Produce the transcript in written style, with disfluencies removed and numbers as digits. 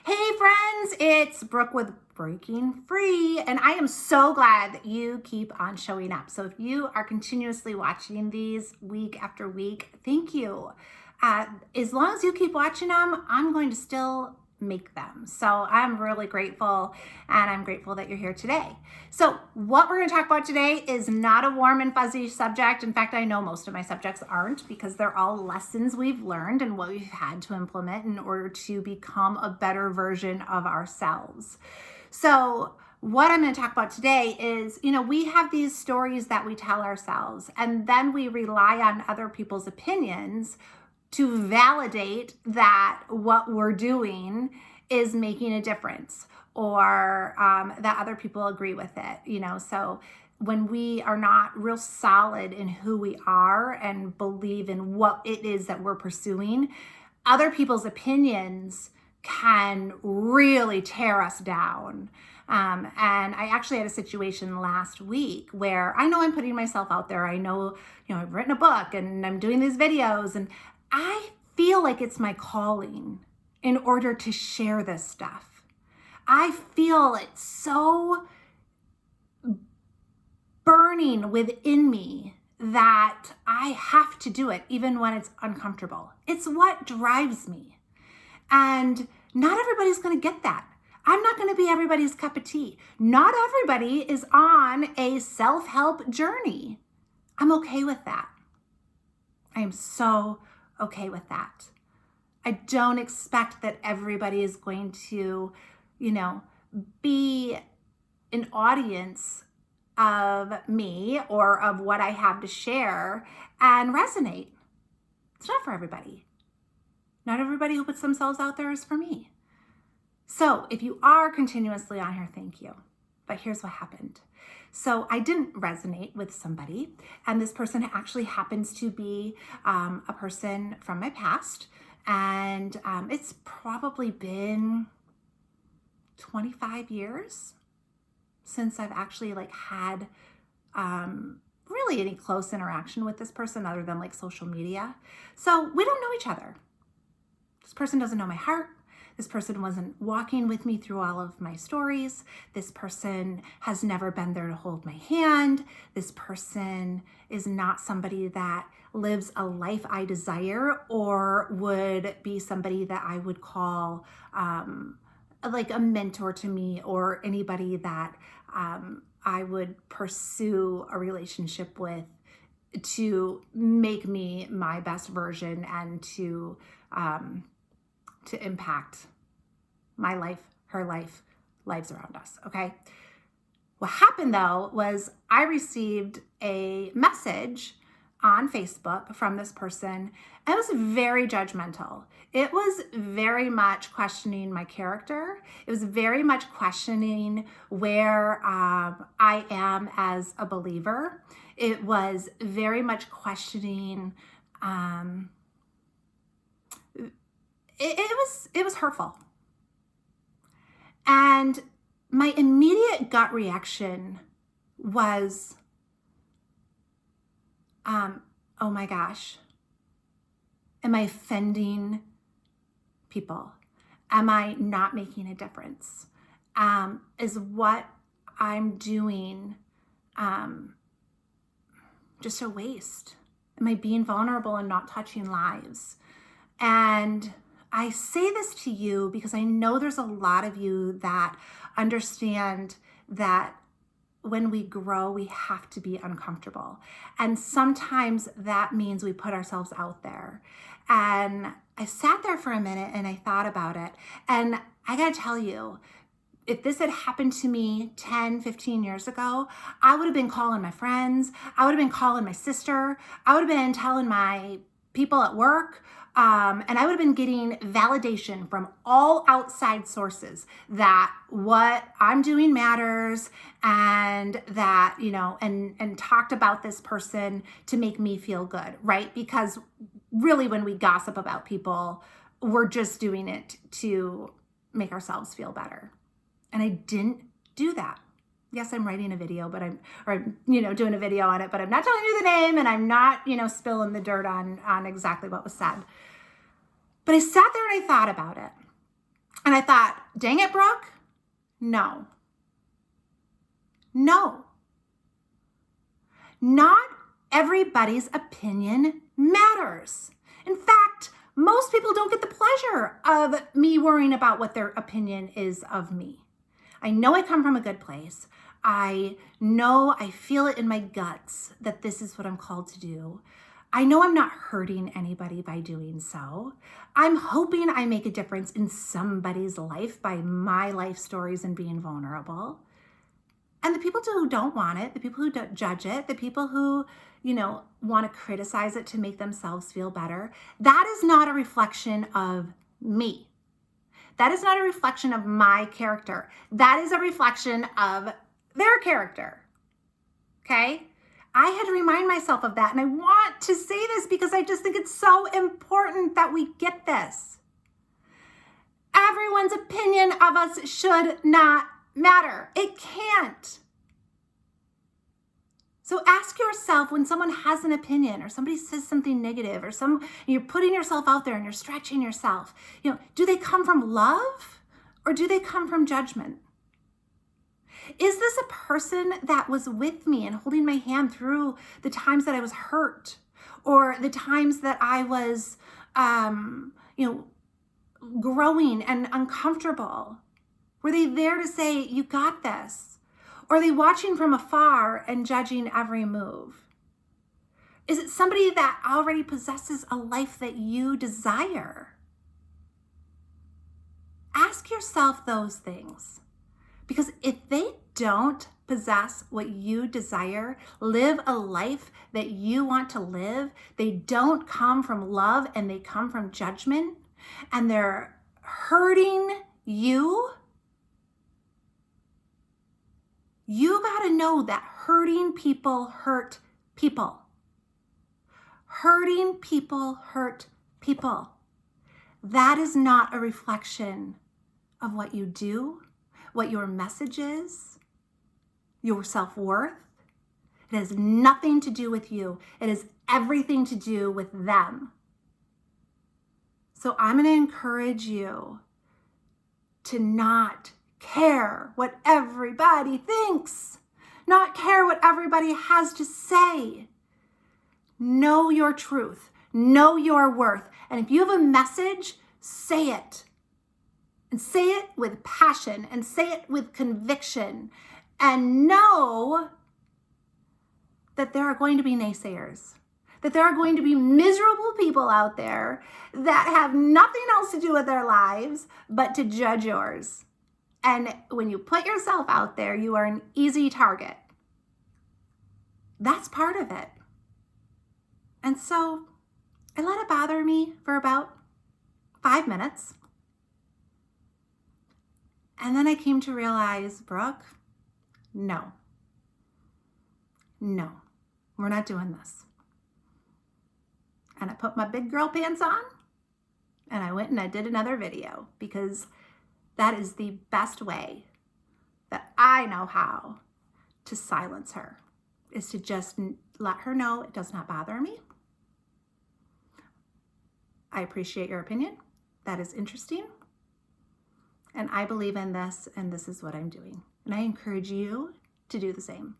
Hey friends, it's Brooke with Breaking Free, and I am so glad that you keep on showing up. So if you are continuously watching these week after week, thank you. As long as you keep watching them, I'm going to still make them. So I'm really grateful, and I'm grateful that you're here today. So what we're going to talk about today is not a warm and fuzzy subject. In fact, I know most of my subjects aren't, because they're all lessons we've learned and what we've had to implement in order to become a better version of ourselves. So what I'm going to talk about today is, we have these stories that we tell ourselves, and then we rely on other people's opinions to validate that what we're doing is making a difference, or that other people agree with it, So when we are not real solid in who we are and believe in what it is that we're pursuing, other people's opinions can really tear us down. And I actually had a situation last week where I know I'm putting myself out there. I know, I've written a book and I'm doing these videos, and I feel like it's my calling in order to share this stuff. I feel it so burning within me that I have to do it even when it's uncomfortable. It's what drives me. And not everybody's going to get that. I'm not going to be everybody's cup of tea. Not everybody is on a self-help journey. I'm okay with that. I am so okay with that. I don't expect that everybody is going to, be an audience of me or of what I have to share and resonate. It's not for everybody. Not everybody who puts themselves out there is for me. So if you are continuously on here, thank you. But here's what happened. So I didn't resonate with somebody, and this person actually happens to be a person from my past, and it's probably been 25 years since I've actually had really any close interaction with this person other than social media. So we don't know each other. This person doesn't know my heart. This person wasn't walking with me through all of my stories. This person has never been there to hold my hand. This person is not somebody that lives a life I desire, or would be somebody that I would call a mentor to me, or anybody that I would pursue a relationship with to make me my best version and to impact my life, her life, lives around us, okay? What happened though was I received a message on Facebook from this person, and it was very judgmental. It was very much questioning my character. It was very much questioning where I am as a believer. It was very much questioning it was hurtful. And my immediate gut reaction was, oh my gosh, am I offending people? Am I not making a difference? Is what I'm doing just a waste? Am I being vulnerable and not touching lives? And I say this to you because I know there's a lot of you that understand that when we grow, we have to be uncomfortable. And sometimes that means we put ourselves out there. And I sat there for a minute and I thought about it. And I gotta tell you, if this had happened to me 10, 15 years ago, I would have been calling my friends. I would have been calling my sister. I would have been telling my people at work. And I would have been getting validation from all outside sources that what I'm doing matters, and that, and talked about this person to make me feel good, right? Because really when we gossip about people, we're just doing it to make ourselves feel better. And I didn't do that. Yes, I'm writing a video, but I'm doing a video on it, but I'm not telling you the name, and I'm not, spilling the dirt on exactly what was said. But I sat there and I thought about it. And And I thought, dang it, Brooke. No. No. Not everybody's opinion matters. In fact, most people don't get the pleasure of me worrying about what their opinion is of me. I know I come from a good place. I know, I feel it in my guts that this is what I'm called to do. I know I'm not hurting anybody by doing so. I'm hoping I make a difference in somebody's life by my life stories and being vulnerable. And the people who don't want it, the people who don't judge it, the people who, want to criticize it to make themselves feel better, that is not a reflection of me. That is not a reflection of my character. That is a reflection of their character. Okay? I had to remind myself of that. And I want to say this because I just think it's so important that we get this. Everyone's opinion of us should not matter. It can't. So ask yourself when someone has an opinion or somebody says something negative or you're putting yourself out there and you're stretching yourself, do they come from love or do they come from judgment? Is this a person that was with me and holding my hand through the times that I was hurt or the times that I was, growing and uncomfortable? Were they there to say, you got this? Or are they watching from afar and judging every move? Is it somebody that already possesses a life that you desire? Ask yourself those things. Because if they don't possess what you desire, live a life that you want to live, they don't come from love and they come from judgment, and they're hurting you, you got to know that hurting people hurt people. Hurting people hurt people. That is not a reflection of what you do, what your message is, your self-worth. It has nothing to do with you. It has everything to do with them. So I'm going to encourage you to not care what everybody thinks, not care what everybody has to say. Know your truth, know your worth. And if you have a message, say it. And say it with passion and say it with conviction. And know that there are going to be naysayers, that there are going to be miserable people out there that have nothing else to do with their lives but to judge yours. And when you put yourself out there, you are an easy target. That's part of it. And so I let it bother me for about 5 minutes. And then I came to realize, Brooke, no, we're not doing this. And I put my big girl pants on and I went and I did another video because that is the best way that I know how to silence her, is to just let her know it does not bother me. I appreciate your opinion. That is interesting. And I believe in this, and this is what I'm doing. And I encourage you to do the same.